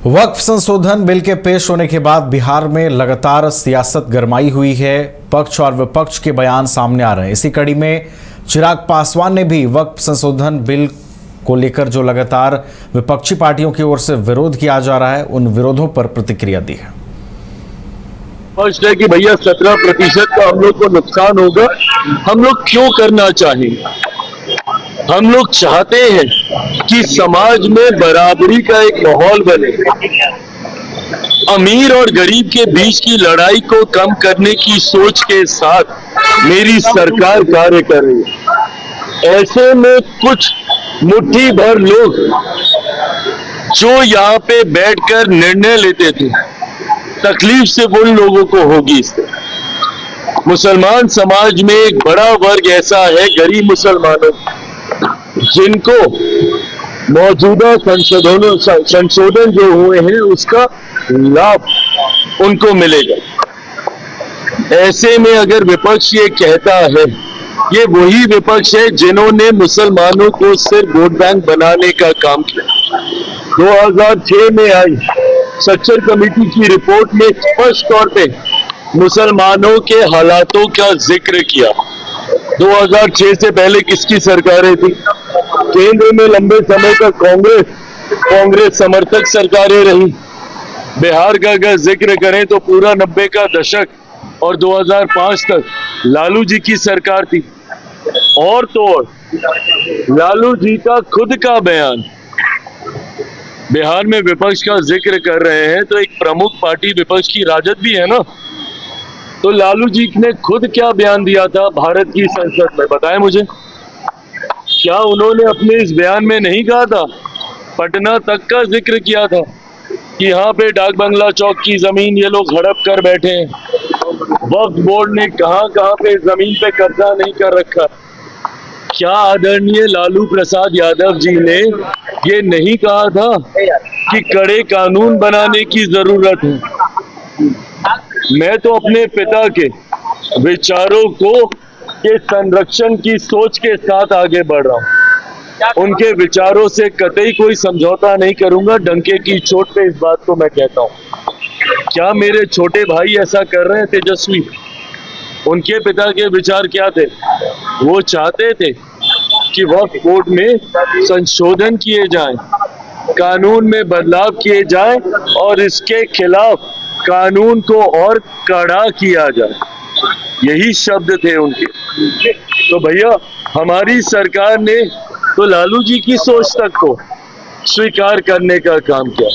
वक्फ संशोधन बिल के पेश होने के बाद बिहार में लगातार सियासत गरमाई हुई है। पक्ष और विपक्ष के बयान सामने आ रहे हैं। इसी कड़ी में चिराग पासवान ने भी वक्फ संशोधन बिल को लेकर जो लगातार विपक्षी पार्टियों की ओर से विरोध किया जा रहा है, उन विरोधों पर प्रतिक्रिया दी है। स्पष्ट है कि भैया 17% का हम लोग को नुकसान होगा। हम लोग क्यों करना चाहेंगे? हम लोग चाहते हैं कि समाज में बराबरी का एक माहौल बने, अमीर और गरीब के बीच की लड़ाई को कम करने की सोच के साथ मेरी सरकार कार्य कर रही है। ऐसे में कुछ मुट्ठी भर लोग जो यहाँ पे बैठकर निर्णय लेते थे, तकलीफ से उन लोगों को होगी। इससे मुसलमान समाज में एक बड़ा वर्ग ऐसा है, गरीब मुसलमानों, जिनको मौजूदा संशोधन जो हुए हैं उसका लाभ उनको मिलेगा। ऐसे में अगर विपक्ष ये कहता है, ये वही विपक्ष है जिन्होंने मुसलमानों को सिर्फ वोट बैंक बनाने का काम किया। 2006 में आई सच्चर कमेटी की रिपोर्ट में स्पष्ट तौर पे मुसलमानों के हालातों का जिक्र किया। 2006 से पहले किसकी सरकारें थी? केंद्र में लंबे समय तक कांग्रेस समर्थक सरकारें रही। बिहार का अगर जिक्र करें तो पूरा 90 का दशक और 2005 तक लालू जी की सरकार थी। और तो और लालू जी का खुद का बयान, बिहार में विपक्ष का जिक्र कर रहे हैं तो एक प्रमुख पार्टी विपक्ष की राजद भी है ना, तो लालू जी ने खुद क्या बयान दिया था भारत की संसद में, बताएं मुझे। क्या उन्होंने अपने इस बयान में नहीं कहा था, पटना तक का जिक्र किया था कि यहाँ पे डाक बंगला चौक की जमीन ये लोग हड़प कर बैठे हैं, वक्फ बोर्ड ने कहां पे जमीन पे कब्जा नहीं कर रखा। क्या आदरणीय लालू प्रसाद यादव जी ने ये नहीं कहा था कि कड़े कानून बनाने की जरूरत है? मैं तो अपने पिता के विचारों को के संरक्षण की सोच के साथ आगे बढ़ रहा हूं। उनके विचारों से कतई कोई समझौता नहीं करूंगा। डंके की चोट पे इस बात को मैं कहता हूं। क्या मेरे छोटे भाई ऐसा कर रहे हैं? तेजस्वी, उनके पिता के विचार क्या थे? वो चाहते थे कि वक्फ बोर्ड में संशोधन किए जाएं, कानून में बदलाव किए जाएं और इसके खिलाफ कानून को और कड़ा किया जाए। यही शब्द थे उनके। तो भैया हमारी सरकार ने तो लालू जी की सोच तक को स्वीकार करने का काम किया।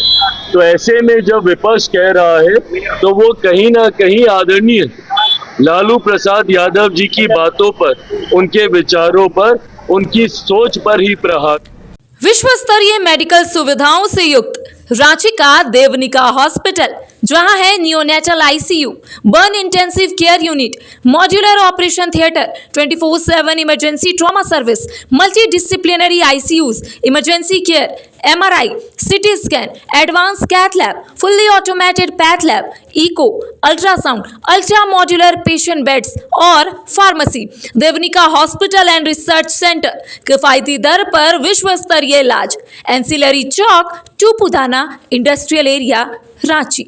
तो ऐसे में जब विपक्ष कह रहा है तो वो कहीं ना कहीं आदरणीय लालू प्रसाद यादव जी की बातों पर, उनके विचारों पर, उनकी सोच पर ही प्रहार। विश्व स्तरीय मेडिकल सुविधाओं से युक्त रांची का देवनिका हॉस्पिटल, जहां है neonatal ICU, burn intensive care unit, modular operation theatre, 24/7 emergency trauma service, multi disciplinary ICUs, emergency care, MRI, CT scan, advance cath lab, fully automated path lab, echo, ultrasound, ultra modular patient beds और pharmacy. Devnika hospital and research centre, किफायती दर पर विश्व स्तरीय इलाज, ancillary Chowk, Tupudana industrial area, Ranchi.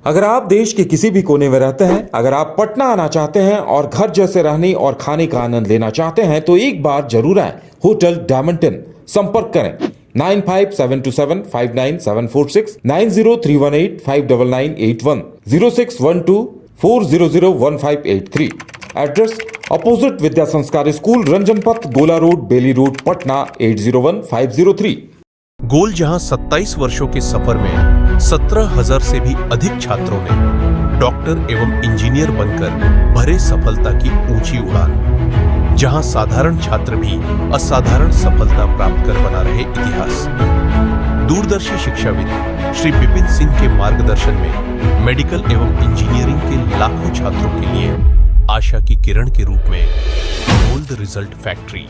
अगर आप देश के किसी भी कोने में रहते हैं, अगर आप पटना आना चाहते हैं और घर जैसे रहने और खाने का आनंद लेना चाहते हैं तो एक बार जरूर आए होटल डायमंटन। संपर्क करें 9572759746, 9031859981, 0612400158 एड्रेस अपोजिट विद्या संस्कार स्कूल, रंजन पथ, गोला रोड, बेली रोड, पटना 801503। गोल जहां 27 वर्षों के सफर में 17,000 से भी अधिक छात्रों ने डॉक्टर एवं इंजीनियर बनकर भरे सफलता की ऊंची उड़ान, जहां साधारण छात्र भी असाधारण सफलता प्राप्त कर बना रहे इतिहास। दूरदर्शी शिक्षाविद श्री विपिन सिंह के मार्गदर्शन में मेडिकल एवं इंजीनियरिंग के लाखों छात्रों के लिए आशा की किरण के रूप में गोल्ड रिजल्ट फैक्ट्री